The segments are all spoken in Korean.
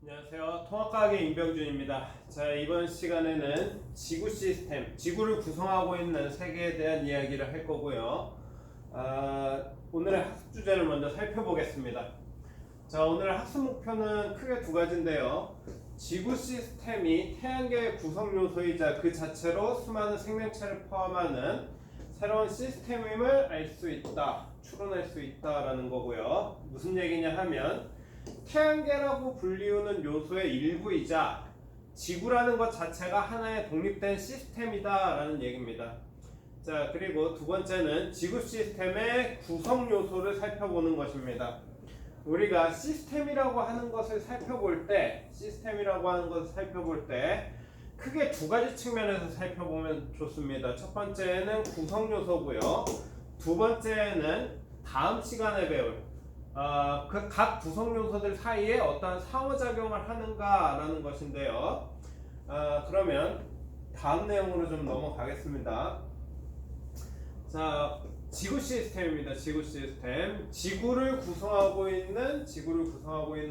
안녕하세요. 통합과학의 임병준입니다. 자, 이번 시간에는 지구 시스템, 지구를 구성하고 있는 세계에 대한 이야기를 할 거고요. 오늘의 학습 주제를 먼저 살펴보겠습니다. 자, 오늘 학습 목표는 크게 두 가지인데요. 지구 시스템이 태양계의 구성 요소이자 그 자체로 수많은 생명체를 포함하는 새로운 시스템임을 알 수 있다, 추론할 수 있다라는 거고요. 무슨 얘기냐 하면 태양계라고 불리우는 요소의 일부이자 지구라는 것 자체가 하나의 독립된 시스템이다 라는 얘기입니다. 자, 그리고 두 번째는 지구 시스템의 구성 요소를 살펴보는 것입니다. 우리가 시스템이라고 하는 것을 살펴볼 때 크게 두 가지 측면에서 살펴보면 좋습니다. 첫 번째는 구성 요소고요. 두 번째는 다음 시간에 배울 그 각 구성 요소들 사이에 어떤 상호작용을 하는가라는 것인데요. 그러면 다음 내용으로 좀 넘어가겠습니다. 자, 지구 시스템입니다. 지구 시스템. 지구를 구성하고 있는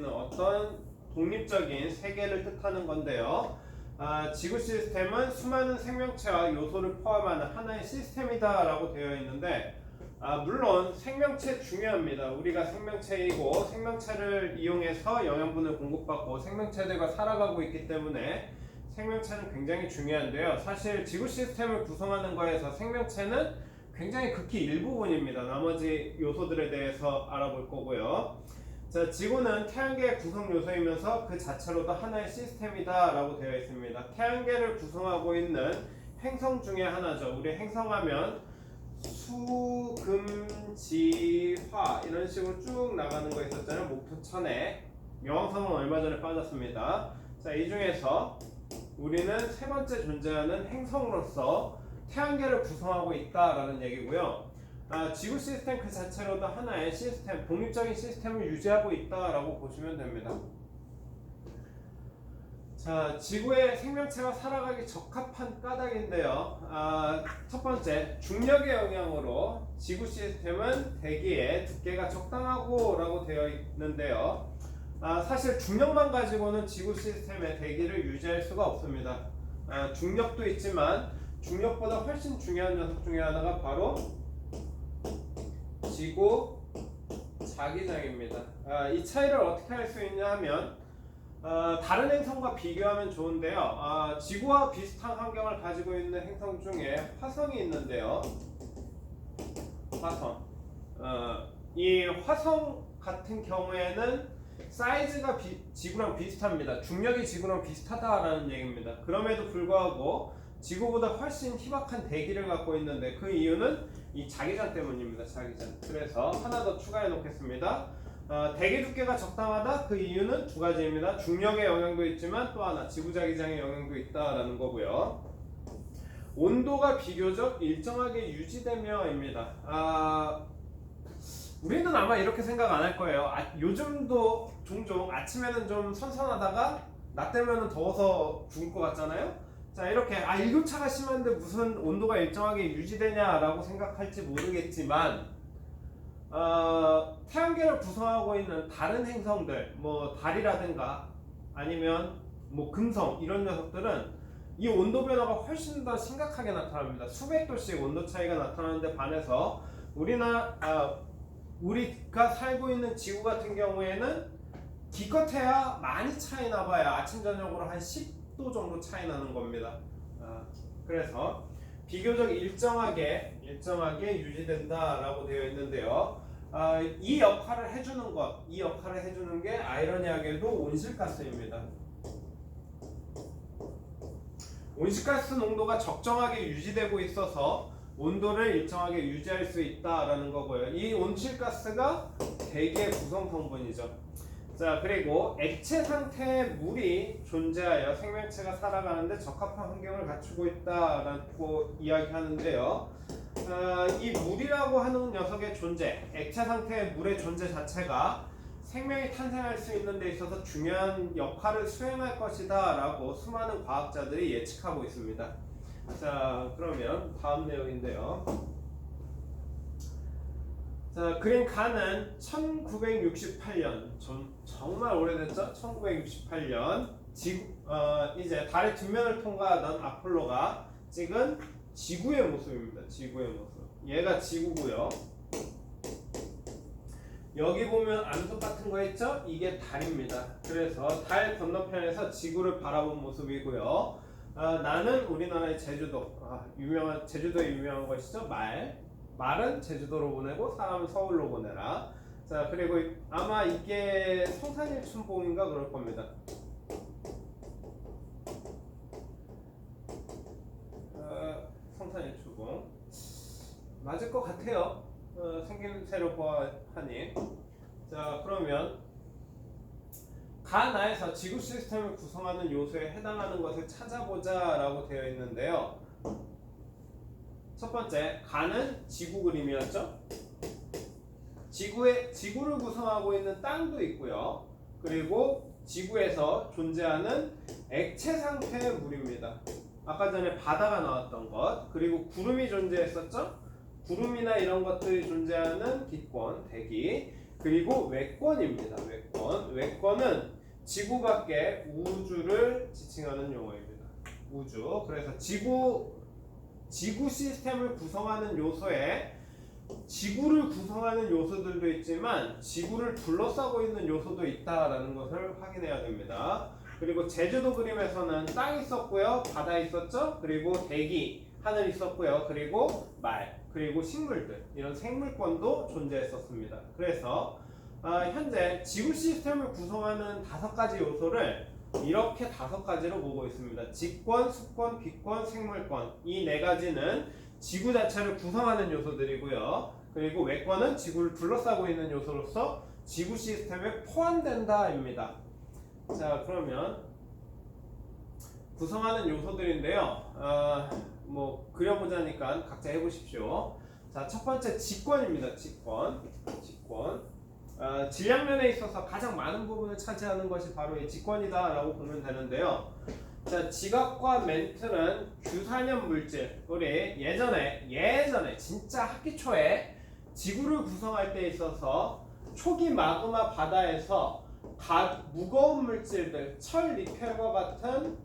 어떤 독립적인 세계를 뜻하는 건데요. 지구 시스템은 수많은 생명체와 요소를 포함하는 하나의 시스템이다라고 되어 있는데, 물론 생명체 중요합니다. 우리가 생명체이고 생명체를 이용해서 영양분을 공급받고 생명체들과 살아가고 있기 때문에 생명체는 굉장히 중요한데요. 사실 지구 시스템을 구성하는 거에서 생명체는 굉장히 극히 일부분입니다. 나머지 요소들에 대해서 알아볼 거고요. 자, 지구는 태양계의 구성 요소이면서 그 자체로도 하나의 시스템이다 라고 되어 있습니다. 태양계를 구성하고 있는 행성 중에 하나죠. 우리 행성하면 수, 금, 지, 화 이런 식으로 쭉 나가는 거 있었잖아요. 목표 천에 명왕성은 얼마 전에 빠졌습니다. 자, 이 중에서 우리는 세 번째 존재하는 행성으로서 태양계를 구성하고 있다라는 얘기고요. 지구 시스템 그 자체로도 하나의 시스템, 독립적인 시스템을 유지하고 있다라고 보시면 됩니다. 자, 지구의 생명체가 살아가기 적합한 까닭인데요. 첫 번째, 중력의 영향으로 지구 시스템은 대기의 두께가 적당하고 라고 되어 있는데요. 사실 중력만 가지고는 지구 시스템의 대기를 유지할 수가 없습니다. 중력도 있지만 중력보다 훨씬 중요한 녀석 중에 하나가 바로 지구 자기장입니다. 이 차이를 어떻게 할 수 있냐 하면 다른 행성과 비교하면 좋은데요. 지구와 비슷한 환경을 가지고 있는 행성 중에 화성이 있는데요. 화성. 이 화성 같은 경우에는 사이즈가 지구랑 비슷합니다. 중력이 지구랑 비슷하다라는 얘기입니다. 그럼에도 불구하고 지구보다 훨씬 희박한 대기를 갖고 있는데 그 이유는 이 자기장 때문입니다. 자기장. 그래서 하나 더 추가해 놓겠습니다. 대기 두께가 적당하다. 그 이유는 두 가지입니다. 중력의 영향도 있지만 또 하나 지구자기장의 영향도 있다라는 거고요. 온도가 비교적 일정하게 유지되며입니다. 우리는 아마 이렇게 생각 안 할 거예요. 요즘도 종종 아침에는 좀 선선하다가 낮 되면은 더워서 죽을 것 같잖아요. 자, 이렇게 일교차가 심한데 무슨 온도가 일정하게 유지되냐라고 생각할지 모르겠지만 태양계를 구성하고 있는 다른 행성들, 뭐 달이라든가 아니면 뭐 금성 이런 녀석들은 이 온도 변화가 훨씬 더 심각하게 나타납니다. 수백 도씩 온도 차이가 나타나는데 반해서 우리가 살고 있는 지구 같은 경우에는 기껏해야 많이 차이 나봐야 아침 저녁으로 한 10도 정도 차이 나는 겁니다. 그래서 비교적 일정하게 유지된다라고 되어 있는데요. 이 역할을 해주는 게 아이러니하게도 온실가스입니다. 온실가스 농도가 적정하게 유지되고 있어서 온도를 일정하게 유지할 수 있다라는 거고요. 이 온실가스가 대기의 구성 성분이죠. 자, 그리고 액체 상태의 물이 존재하여 생명체가 살아가는데 적합한 환경을 갖추고 있다라고 이야기하는데요. 이 물이라고 하는 녀석의 존재, 액체 상태의 물의 존재 자체가 생명이 탄생할 수 있는 데 있어서 중요한 역할을 수행할 것이다 라고 수많은 과학자들이 예측하고 있습니다. 자, 그러면 다음 내용인데요. 자, 그린 가는 1968년, 정말 오래됐죠? 1968년 이제 달의 뒷면을 통과하던 아폴로가 찍은 지구의 모습입니다. 지구의 모습. 얘가 지구고요. 여기 보면 암석 같은 거 있죠? 이게 달입니다. 그래서 달 건너편에서 지구를 바라본 모습이고요. 나는 우리나라의 제주도, 제주도에 유명한 것이죠. 말은 제주도로 보내고 사람은 서울로 보내라. 자, 그리고 아마 이게 성산일춘봉인가 그럴 겁니다. 성산일춘봉 맞을 것 같아요. 생김새로 보아하니. 자, 그러면 가나에서 지구 시스템을 구성하는 요소에 해당하는 것을 찾아보자 라고 되어 있는데요. 첫 번째, 가는 지구 그림이었죠. 지구를 구성하고 있는 땅도 있고요. 그리고 지구에서 존재하는 액체 상태의 물입니다. 아까 전에 바다가 나왔던 것, 그리고 구름이 존재했었죠. 구름이나 이런 것들이 존재하는 기권, 대기, 그리고 외권입니다. 외권은 지구 밖의 우주를 지칭하는 용어입니다. 우주. 그래서 지구 시스템을 구성하는 요소에 지구를 구성하는 요소들도 있지만 지구를 둘러싸고 있는 요소도 있다라는 것을 확인해야 됩니다. 그리고 제주도 그림에서는 땅이 있었고요, 바다 있었죠. 그리고 대기, 하늘 있었고요. 그리고 그리고 식물들, 이런 생물권도 존재했었습니다. 그래서 현재 지구 시스템을 구성하는 5가지 요소를 이렇게 5가지로 보고 있습니다. 직권, 수권, 기권, 생물권. 이 4가지는 지구 자체를 구성하는 요소들이고요. 그리고 외권은 지구를 둘러싸고 있는 요소로서 지구 시스템에 포함된다입니다. 자, 그러면 구성하는 요소들인데요. 그려보자니까 각자 해보십시오. 자, 첫 번째 직권입니다. 직권. 질량면에 있어서 가장 많은 부분을 차지하는 것이 바로 이 직권이다라고 보면 되는데요. 자, 지각과 멘트는 규산염 물질. 우리 예전에 진짜 학기 초에 지구를 구성할 때 있어서 초기 마그마 바다에서 무거운 물질들, 철, 니켈과 같은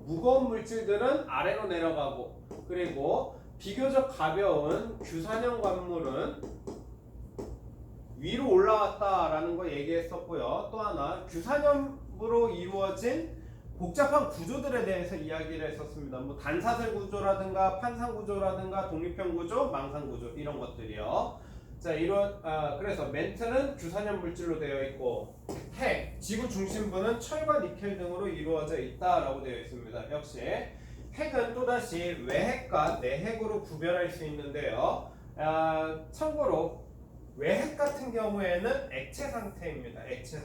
무거운 물질들은 아래로 내려가고, 그리고 비교적 가벼운 규산염 광물은 위로 올라왔다라는 거 얘기했었고요. 또 하나, 규산염으로 이루어진 복잡한 구조들에 대해서 이야기를 했었습니다. 단사슬 구조라든가 판상 구조라든가 독립형 구조, 망상 구조, 이런 것들이요. 자, 그래서 멘트는 규산염 물질로 되어 있고, 지구 중심부는 철과 니켈 등으로 이루어져 있다라고 되어 있습니다. 역시 핵은 또다시 외핵과 내핵으로 구별할 수 있는데요. 참고로 외핵 같은 경우에는 액체 상태입니다. 액체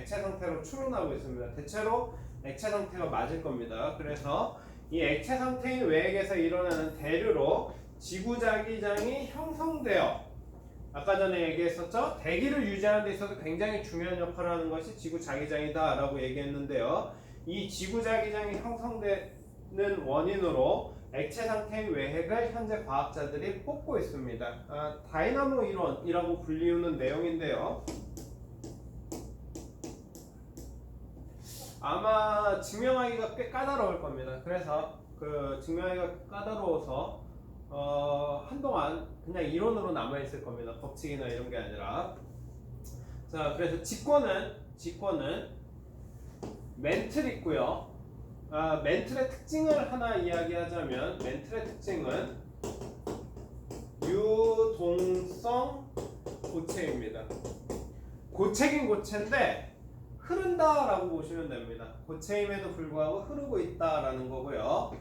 상태로 추론하고 있습니다. 대체로 액체 상태가 맞을 겁니다. 그래서 이 액체 상태인 외핵에서 일어나는 대류로 지구 자기장이 형성되어, 아까 전에 얘기했었죠? 대기를 유지하는 데 있어서 굉장히 중요한 역할을 하는 것이 지구 자기장이다 라고 얘기했는데요. 이 지구 자기장이 형성되는 원인으로 액체 상태의 외핵을 현재 과학자들이 뽑고 있습니다. 다이나모 이론이라고 불리우는 내용인데요. 아마 증명하기가 꽤 까다로울 겁니다. 그래서 증명하기가 까다로워서 한동안 그냥 이론으로 남아있을 겁니다. 법칙이나 이런 게 아니라. 자, 그래서 직권은 멘틀 있고요. 멘틀의 특징을 하나 이야기하자면, 멘틀의 특징은 유동성 고체입니다. 고체긴 고체인데 흐른다라고 보시면 됩니다. 고체임에도 불구하고 흐르고 있다라는 거고요.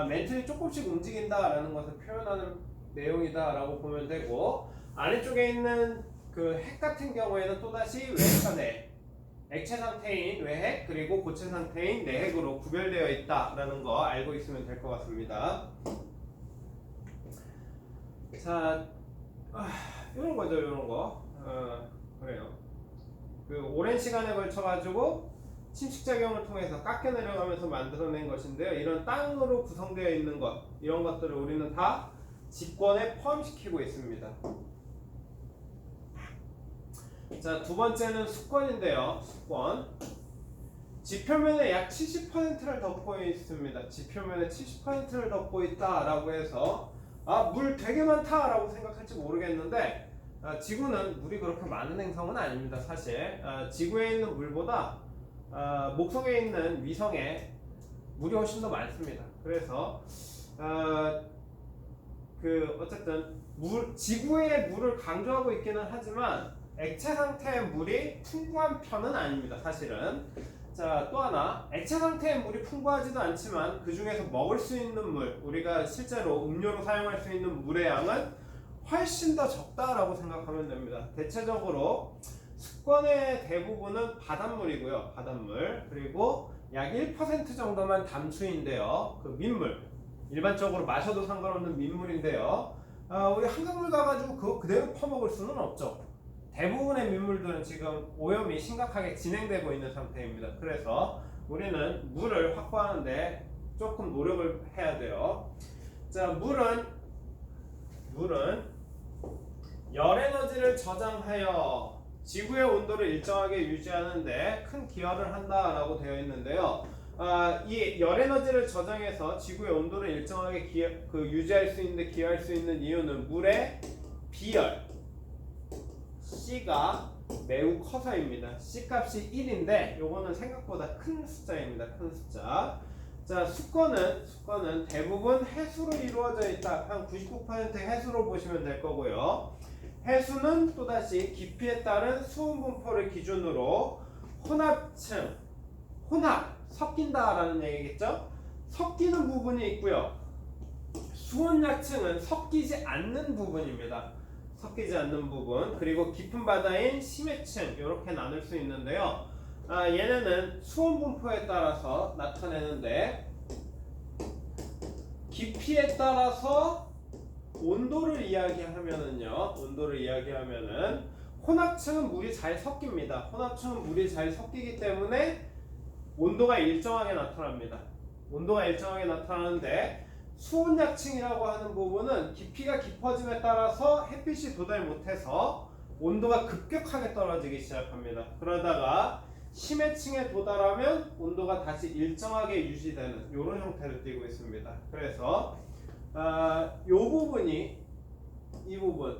멘틀이 조금씩 움직인다라는 것을 표현하는 내용이다라고 보면 되고, 아래쪽에 있는 그 핵 같은 경우에는 또다시 외핵과 내핵, 액체 상태인 외핵 그리고 고체 상태인 내핵으로 구별되어 있다라는 거 알고 있으면 될 것 같습니다. 자, 이런 거죠, 이런 거. 그래요. 오랜 시간에 걸쳐가지고 침식작용을 통해서 깎여 내려가면서 만들어낸 것인데요. 이런 땅으로 구성되어 있는 것, 이런 것들을 우리는 다 직권에 포함시키고 있습니다. 자, 두 번째는 수권인데요. 수권. 지표면에 약 70%를 덮고 있습니다. 지표면에 70%를 덮고 있다라고 해서 물 되게 많다라고 생각할지 모르겠는데 지구는 물이 그렇게 많은 행성은 아닙니다. 사실 지구에 있는 물보다 목성에 있는 위성에 물이 훨씬 더 많습니다. 그래서 어쨌든 지구의 물을 강조하고 있기는 하지만 액체 상태의 물이 풍부한 편은 아닙니다. 사실은. 자, 또 하나, 액체 상태의 물이 풍부하지도 않지만 그 중에서 먹을 수 있는 물, 우리가 실제로 음료로 사용할 수 있는 물의 양은 훨씬 더 적다라고 생각하면 됩니다. 대체적으로 수권의 대부분은 바닷물이고요. 바닷물. 그리고 약 1% 정도만 담수인데요. 그 민물. 일반적으로 마셔도 상관없는 민물인데요. 우리 한강물 가가지고 그거 그대로 퍼먹을 수는 없죠. 대부분의 민물들은 지금 오염이 심각하게 진행되고 있는 상태입니다. 그래서 우리는 물을 확보하는데 조금 노력을 해야 돼요. 자, 물은 열 에너지를 저장하여 지구의 온도를 일정하게 유지하는데 큰 기여를 한다라고 되어 있는데요. 이 열 에너지를 저장해서 지구의 온도를 일정하게 유지할 수 있는데 기여할 수 있는 이유는 물의 비열 C가 매우 커서입니다. C 값이 1인데 요거는 생각보다 큰 숫자입니다. 큰 숫자. 자, 수권은 대부분 해수로 이루어져 있다. 한 99% 해수로 보시면 될 거고요. 해수는 또다시 깊이에 따른 수온 분포를 기준으로 혼합층, 섞인다라는 얘기겠죠? 섞이는 부분이 있고요. 수온약층은 섞이지 않는 부분입니다. 섞이지 않는 부분, 그리고 깊은 바다인 심해층 이렇게 나눌 수 있는데요. 얘네는 수온 분포에 따라서 나타내는데 깊이에 따라서 온도를 이야기하면은 혼합층은 물이 잘 섞입니다. 혼합층은 물이 잘 섞이기 때문에 온도가 일정하게 나타납니다. 온도가 일정하게 나타나는데 수온약층이라고 하는 부분은 깊이가 깊어짐에 따라서 햇빛이 도달 못해서 온도가 급격하게 떨어지기 시작합니다. 그러다가 심해층에 도달하면 온도가 다시 일정하게 유지되는 이런 형태를 띠고 있습니다. 그래서 이 부분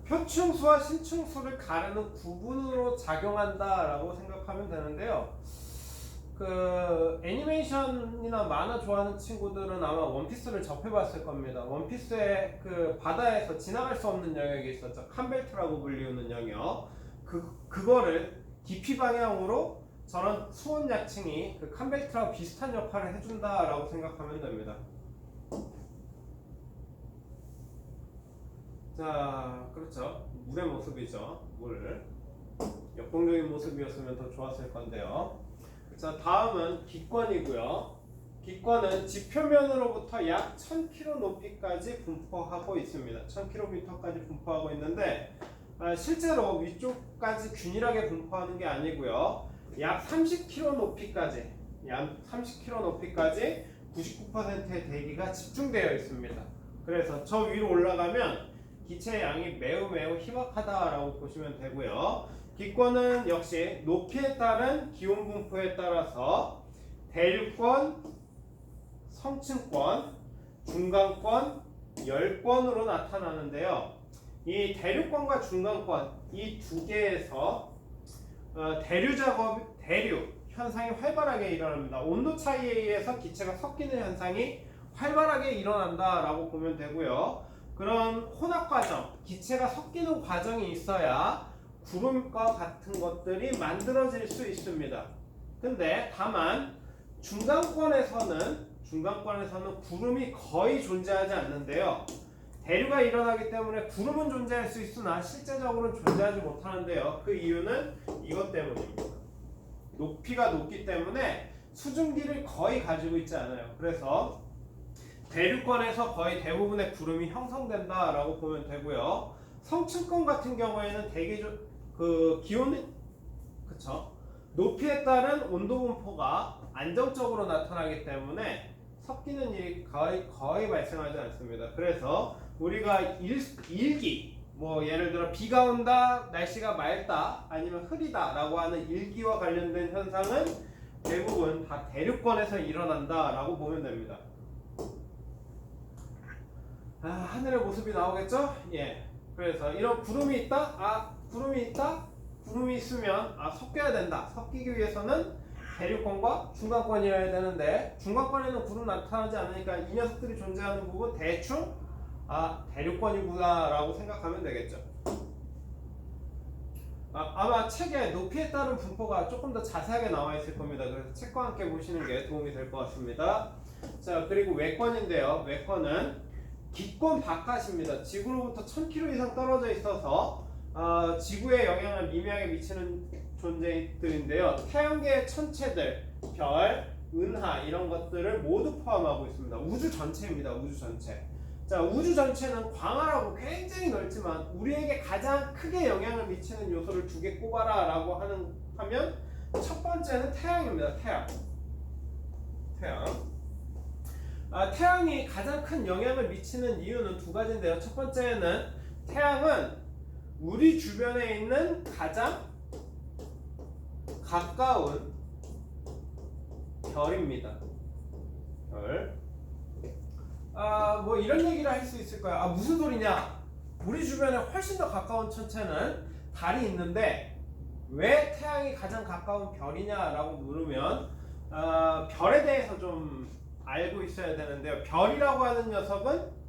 표층수와 실층수를 가르는 구분으로 작용한다라고 생각하면 되는데요. 애니메이션이나 만화 좋아하는 친구들은 아마 원피스를 접해봤을 겁니다. 원피스의 바다에서 지나갈 수 없는 영역이 있었죠. 칸벨트라고 불리우는 영역. 그거를 깊이 방향으로 저런 수온 약층이 칸벨트랑 비슷한 역할을 해준다라고 생각하면 됩니다. 자, 그렇죠. 물의 모습이죠. 물. 역동적인 모습이었으면 더 좋았을 건데요. 자, 다음은 기권이고요. 기권은 지표면으로부터 약 1000km 높이까지 분포하고 있습니다. 1000km까지 분포하고 있는데 실제로 위쪽까지 균일하게 분포하는 게 아니고요. 약 30km 높이까지 99%의 대기가 집중되어 있습니다. 그래서 저 위로 올라가면 기체의 양이 매우 희박하다라고 보시면 되고요. 기권은 역시 높이에 따른 기온 분포에 따라서 대륙권, 성층권, 중간권, 열권으로 나타나는데요. 이 대륙권과 중간권 이 두 개에서 대류 현상이 활발하게 일어납니다. 온도 차이에 의해서 기체가 섞이는 현상이 활발하게 일어난다라고 보면 되고요. 그런 혼합 과정, 기체가 섞이는 과정이 있어야 구름과 같은 것들이 만들어질 수 있습니다. 근데 다만 중간권에서는 구름이 거의 존재하지 않는데요. 대류가 일어나기 때문에 구름은 존재할 수 있으나 실제적으로는 존재하지 못하는데요. 그 이유는 이것 때문입니다. 높이가 높기 때문에 수증기를 거의 가지고 있지 않아요. 그래서 대류권에서 거의 대부분의 구름이 형성된다라고 보면 되고요. 성층권 같은 경우에는 기온이 높이에 따른 온도 분포가 안정적으로 나타나기 때문에 섞이는 일이 거의 발생하지 않습니다. 그래서 우리가 일기, 뭐 예를 들어 비가 온다, 날씨가 맑다, 아니면 흐리다라고 하는 일기와 관련된 현상은 대부분 다 대륙권에서 일어난다라고 보면 됩니다. 하늘의 모습이 나오겠죠? 예. 그래서 이런 구름이 있다, 구름이 있다, 구름이 있으면 섞여야 된다. 섞이기 위해서는 대륙권과 중간권이어야 되는데 중간권에는 구름 나타나지 않으니까 이 녀석들이 존재하는 부분 대충 대륙권이구나 라고 생각하면 되겠죠. 아마 책에 높이에 따른 분포가 조금 더 자세하게 나와 있을 겁니다. 그래서 책과 함께 보시는 게 도움이 될 것 같습니다. 자, 그리고 외권인데요. 외권은 기권 바깥입니다. 지구로부터 1000km 이상 떨어져 있어서 지구에 영향을 미미하게 미치는 존재들인데요. 태양계의 천체들, 별, 은하 이런 것들을 모두 포함하고 있습니다. 우주 전체입니다. 우주 전체. 자, 우주 전체는 광활하고 굉장히 넓지만 우리에게 가장 크게 영향을 미치는 요소를 2개 꼽아라 라고 하면 첫 번째는 태양입니다. 태양이 가장 큰 영향을 미치는 이유는 2가지인데요. 첫 번째는 태양은 우리 주변에 있는 가장 가까운 별입니다. 별. 뭐 이런 얘기를 할 수 있을 거야. 무슨 소리냐? 우리 주변에 훨씬 더 가까운 천체는 달이 있는데 왜 태양이 가장 가까운 별이냐라고 물으면 별에 대해서 좀 알고 있어야 되는데요. 별이라고 하는 녀석은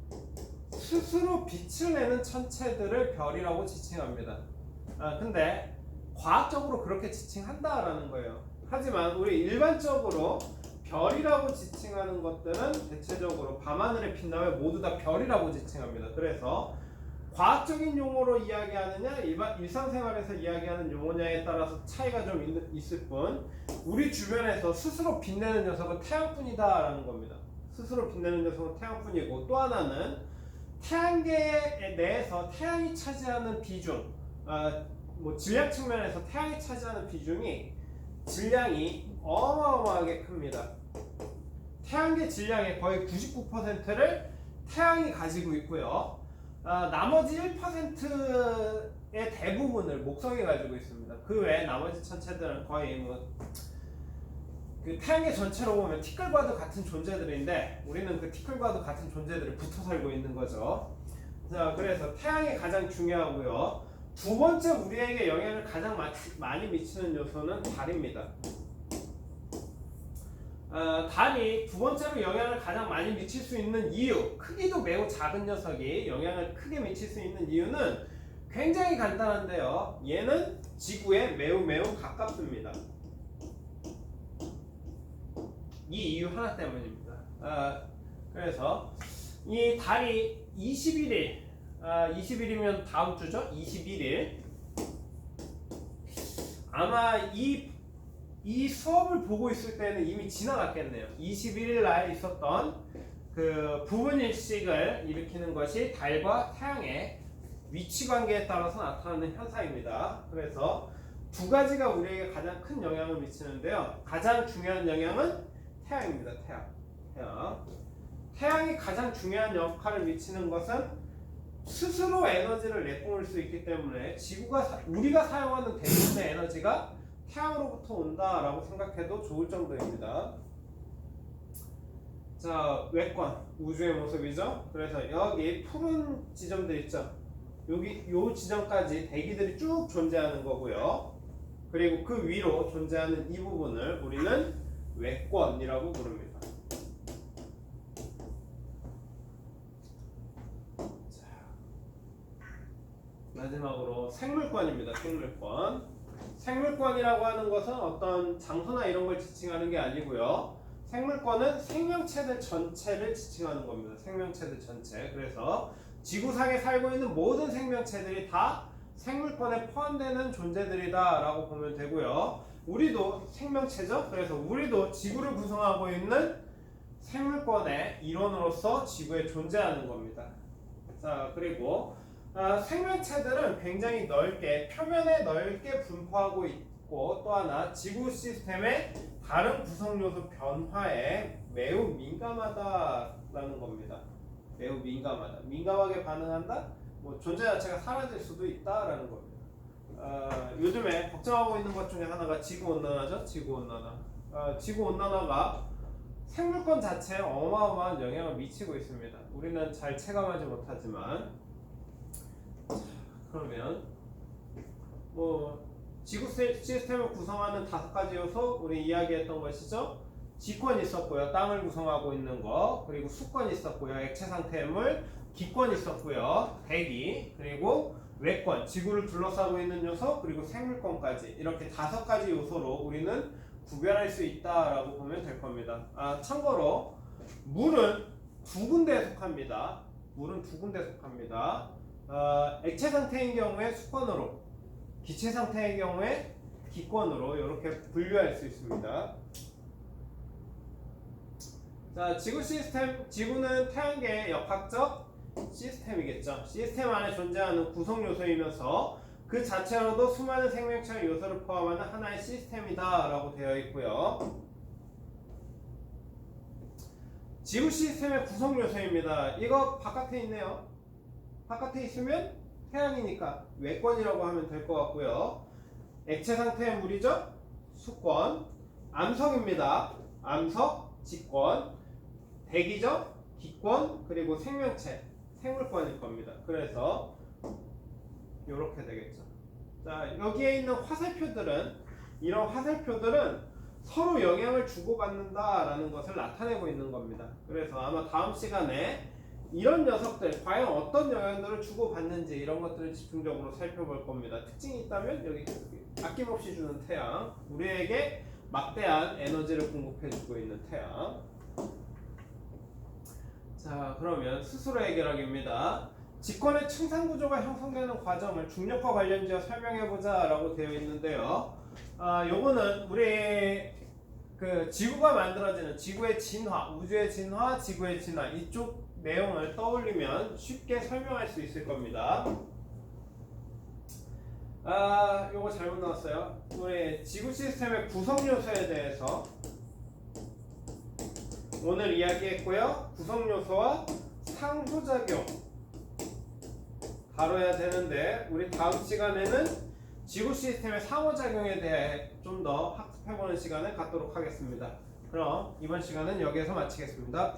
스스로 빛을 내는 천체들을 별이라고 지칭합니다. 근데 과학적으로 그렇게 지칭한다라는 거예요. 하지만 우리 일반적으로 별이라고 지칭하는 것들은 대체적으로 밤하늘에 빛나면 모두 다 별이라고 지칭합니다. 그래서 과학적인 용어로 이야기하느냐 일상생활에서 이야기하는 용어냐에 따라서 차이가 좀 있을 뿐 우리 주변에서 스스로 빛내는 녀석은 태양뿐이다 라는 겁니다. 스스로 빛내는 녀석은 태양뿐이고 또 하나는 태양계 내에서 태양이 차지하는 비중 뭐 질량 측면에서 태양이 차지하는 비중이 질량이 어마어마하게 큽니다. 태양계 질량의 거의 99%를 태양이 가지고 있고요. 나머지 1%의 대부분을 목성이 가지고 있습니다. 그 외에 나머지 천체들은 거의 그 태양계 전체로 보면 티끌과도 같은 존재들인데 우리는 그 티끌과도 같은 존재들을 붙어 살고 있는 거죠. 자, 그래서 태양이 가장 중요하고요. 두 번째 우리에게 영향을 가장 많이 미치는 요소는 달입니다. 달이 두 번째로 영향을 가장 많이 미칠 수 있는 이유, 크기도 매우 작은 녀석이 영향을 크게 미칠 수 있는 이유는 굉장히 간단한데요. 얘는 지구에 매우 가깝습니다. 이 이유 하나 때문입니다. 그래서 이 달이 21일 20일이면 다음 주죠? 21일 아마 이 수업을 보고 있을 때는 이미 지나갔겠네요. 21일 날 있었던 그 부분일식을 일으키는 것이 달과 태양의 위치 관계에 따라서 나타나는 현상입니다. 그래서 두 가지가 우리에게 가장 큰 영향을 미치는데요. 가장 중요한 영향은 태양입니다. 태양이 가장 중요한 역할을 미치는 것은 스스로 에너지를 내뿜을 수 있기 때문에 우리가 사용하는 대부분의 에너지가 태양으로부터 온다라고 생각해도 좋을 정도입니다. 자, 외권 우주의 모습이죠. 그래서 여기 푸른 지점들 있죠. 요 지점까지 대기들이 쭉 존재하는 거고요. 그리고 그 위로 존재하는 이 부분을 우리는 외권이라고 부릅니다. 자, 마지막으로 생물권입니다. 생물권이라고 하는 것은 어떤 장소나 이런 걸 지칭하는 게 아니고요. 생물권은 생명체들 전체를 지칭하는 겁니다. 생명체들 전체. 그래서 지구상에 살고 있는 모든 생명체들이 다 생물권에 포함되는 존재들이다 라고 보면 되고요. 우리도 생명체죠. 그래서 우리도 지구를 구성하고 있는 생물권의 일원으로서 지구에 존재하는 겁니다. 자, 그리고 생명체들은 굉장히 표면에 넓게 분포하고 있고 또 하나 지구 시스템의 다른 구성 요소 변화에 매우 민감하다라는 겁니다. 매우 민감하다. 민감하게 반응한다. 뭐 존재 자체가 사라질 수도 있다라는 겁니다. 요즘에 걱정하고 있는 것 중에 하나가 지구 온난화죠. 지구 온난화. 지구 온난화가 생물권 자체에 어마어마한 영향을 미치고 있습니다. 우리는 잘 체감하지 못하지만, 그러면 뭐 지구 시스템을 구성하는 5가지 요소 우리 이야기했던 것이죠. 지권이 있었고요. 땅을 구성하고 있는 거. 그리고 수권이 있었고요. 액체 상태의 물. 기권이 있었고요. 대기. 그리고 외권, 지구를 둘러싸고 있는 요소. 그리고 생물권까지. 이렇게 5가지 요소로 우리는 구별할 수 있다라고 보면 될 겁니다. 참고로 물은 2군데에 속합니다. 물은 2군데에 속합니다. 액체 상태인 경우에 수권으로, 기체 상태의 경우에 기권으로 이렇게 분류할 수 있습니다. 자, 지구 시스템, 지구는 태양계의 역학적 시스템이겠죠. 시스템 안에 존재하는 구성 요소이면서 그 자체로도 수많은 생명체의 요소를 포함하는 하나의 시스템이다 라고 되어 있고요. 지구 시스템의 구성 요소입니다. 이거 바깥에 있네요. 바깥에 있으면 태양이니까 외권이라고 하면 될 것 같고요. 액체 상태의 물이죠. 수권. 암석입니다. 암석, 지권. 대기죠. 기권. 그리고 생명체, 생물권일 겁니다. 그래서 이렇게 되겠죠. 자, 여기에 있는 화살표들은, 이런 화살표들은 서로 영향을 주고받는다라는 것을 나타내고 있는 겁니다. 그래서 아마 다음 시간에 이런 녀석들 과연 어떤 영향들을 주고받는지 이런 것들을 집중적으로 살펴볼 겁니다. 특징이 있다면 여기 아낌없이 주는 태양, 우리에게 막대한 에너지를 공급해주고 있는 태양. 자, 그러면 스스로 해결하기입니다. 직권의 층상 구조가 형성되는 과정을 중력과 관련지어 설명해보자 라고 되어 있는데요. 요거는 우리 그 지구가 만들어지는 지구의 진화, 우주의 진화, 지구의 진화 이쪽 내용을 떠올리면 쉽게 설명할 수 있을 겁니다. 요거 잘못 나왔어요. 우리 지구 시스템의 구성 요소에 대해서 오늘 이야기했고요. 구성 요소와 상호작용 다뤄야 되는데, 우리 다음 시간에는 지구 시스템의 상호작용에 대해 좀 더 학습해보는 시간을 갖도록 하겠습니다. 그럼 이번 시간은 여기에서 마치겠습니다.